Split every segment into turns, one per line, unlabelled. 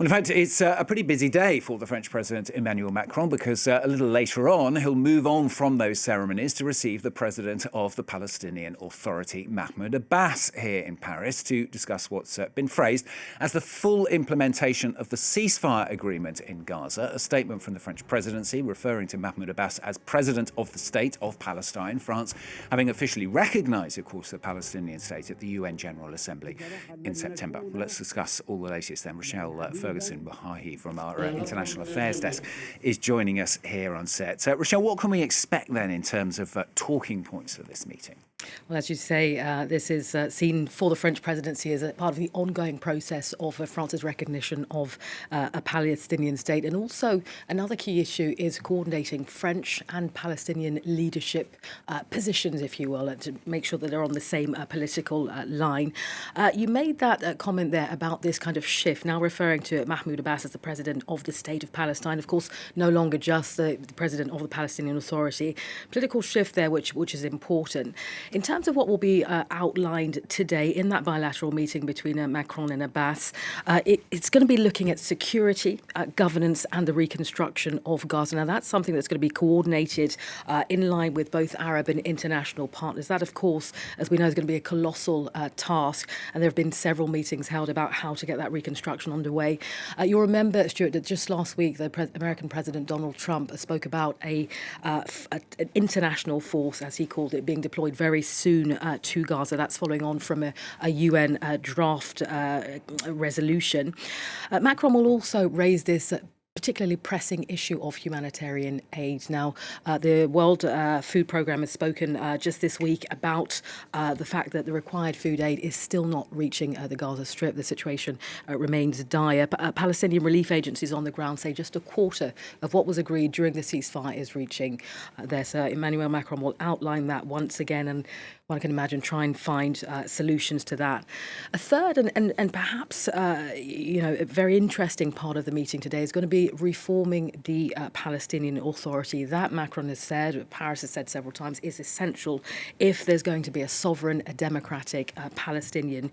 Well, in fact, it's a pretty busy day for the French President Emmanuel Macron because a little later on, he'll move on from those ceremonies to receive the President of the Palestinian Authority, Mahmoud Abbas, here in Paris to discuss what's been phrased as the full implementation of the ceasefire agreement in Gaza. A statement from the French presidency referring to Mahmoud Abbas as President of the State of Palestine, France having officially recognised, of course, the Palestinian state at the UN General Assembly in September. Let's discuss all the latest then. Rochelle Ferguson Bouyahi from our International Affairs Desk is joining us here on set. Rochelle, what can we expect then in terms of talking points for this meeting?
Well, as you say, this is seen for the French presidency as a part of the ongoing process of France's recognition of a Palestinian state. And also another key issue is coordinating French and Palestinian leadership positions, if you will, and to make sure that they're on the same political line. You made that comment there about this kind of shift, now referring to Mahmoud Abbas as the president of the state of Palestine, of course, no longer just the president of the Palestinian Authority. Political shift there, which is important. In terms of what will be outlined today in that bilateral meeting between Macron and Abbas, it's going to be looking at security, governance and the reconstruction of Gaza. Now, that's something that's going to be coordinated in line with both Arab and international partners. That, of course, as we know, is going to be a colossal task. And there have been several meetings held about how to get that reconstruction underway. You'll remember, Stuart, that just last week, the American President Donald Trump spoke about an international force, as he called it, being deployed very soon to Gaza. That's following on from a UN draft resolution. Macron will also raise this particularly pressing issue of humanitarian aid. Now, the World Food Programme has spoken just this week about the fact that the required food aid is still not reaching the Gaza Strip. The situation remains dire. Palestinian relief agencies on the ground say just a quarter of what was agreed during the ceasefire is reaching there. So Emmanuel Macron will outline that once again, and one can imagine try and find solutions to that. A third and perhaps a very interesting part of the meeting today is going to be reforming the Palestinian Authority. That, Macron has said, Paris has said several times, is essential if there's going to be a sovereign, a democratic Palestinian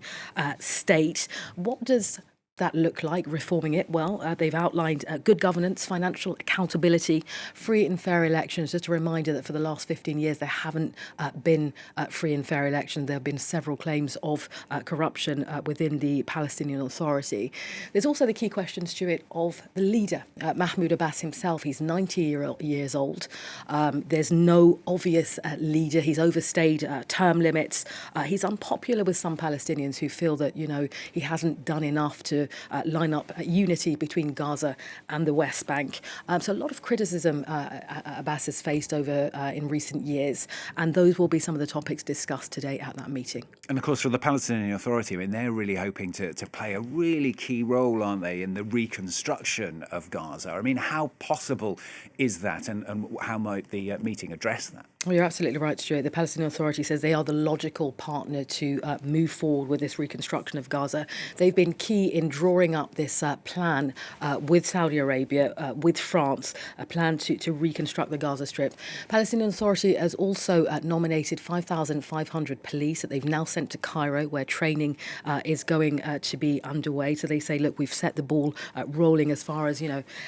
state. What does that look like, reforming it? Well, they've outlined good governance, financial accountability, free and fair elections. Just a reminder that for the last 15 years, there haven't been free and fair elections. There have been several claims of corruption within the Palestinian Authority. There's also the key question, Stuart, of the leader, Mahmoud Abbas himself. He's 90 years old. There's no obvious leader. He's overstayed term limits. He's unpopular with some Palestinians who feel that, he hasn't done enough to line up unity between Gaza and the West Bank. So a lot of criticism Abbas has faced over in recent years, and those will be some of the topics discussed today at that meeting.
And of course, for the Palestinian Authority, they're really hoping to play a really key role, aren't they, in the reconstruction of Gaza? How possible is that, and how might the meeting address that?
Well, you're absolutely right, Stuart. The Palestinian Authority says they are the logical partner to move forward with this reconstruction of Gaza. They've been key in drawing up this plan with Saudi Arabia, with France, a plan to reconstruct the Gaza Strip. Palestinian Authority has also nominated 5,500 police that they've now sent to Cairo, where training is going to be underway. So they say, look, we've set the ball rolling as far as,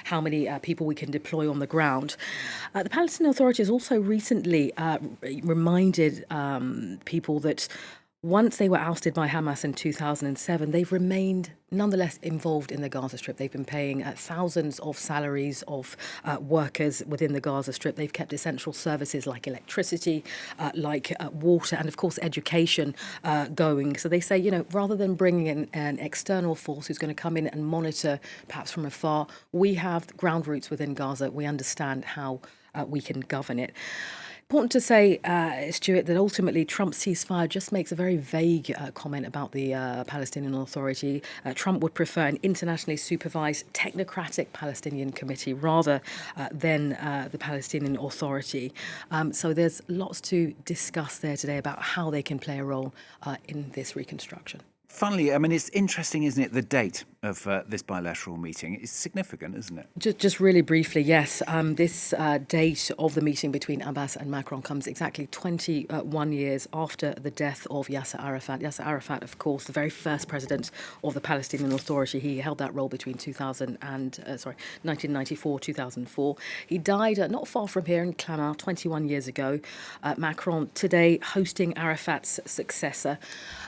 how many people we can deploy on the ground. The Palestinian Authority has also recently reminded people that once they were ousted by Hamas in 2007, they've remained nonetheless involved in the Gaza Strip. They've been paying thousands of salaries of workers within the Gaza Strip. They've kept essential services like electricity, like water, and of course education going. So they say, rather than bringing in an external force who's going to come in and monitor perhaps from afar, we have ground roots within Gaza. We understand how we can govern it. Important to say, Stuart, that ultimately Trump's ceasefire just makes a very vague comment about the Palestinian Authority. Trump would prefer an internationally supervised technocratic Palestinian committee rather than the Palestinian Authority. So there's lots to discuss there today about how they can play a role in this reconstruction.
Finally, I mean, it's interesting, isn't it, the date of this bilateral meeting? It's significant, isn't it?
Just really briefly, yes. This date of the meeting between Abbas and Macron comes exactly 21 years after the death of Yasser Arafat. Yasser Arafat, of course, the very first president of the Palestinian Authority. He held that role between 1994, 2004. He died not far from here in Clamart 21 years ago. Macron today hosting Arafat's successor.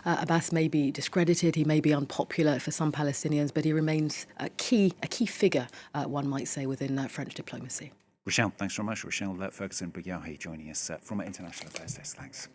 Abbas may be discredited, he may be unpopular for some Palestinians, but he remains a key figure, one might say, within French diplomacy.
Rochelle, thanks very much. Rochelle Ferguson Bouyahi joining us from our International Affairs Desk. Thanks.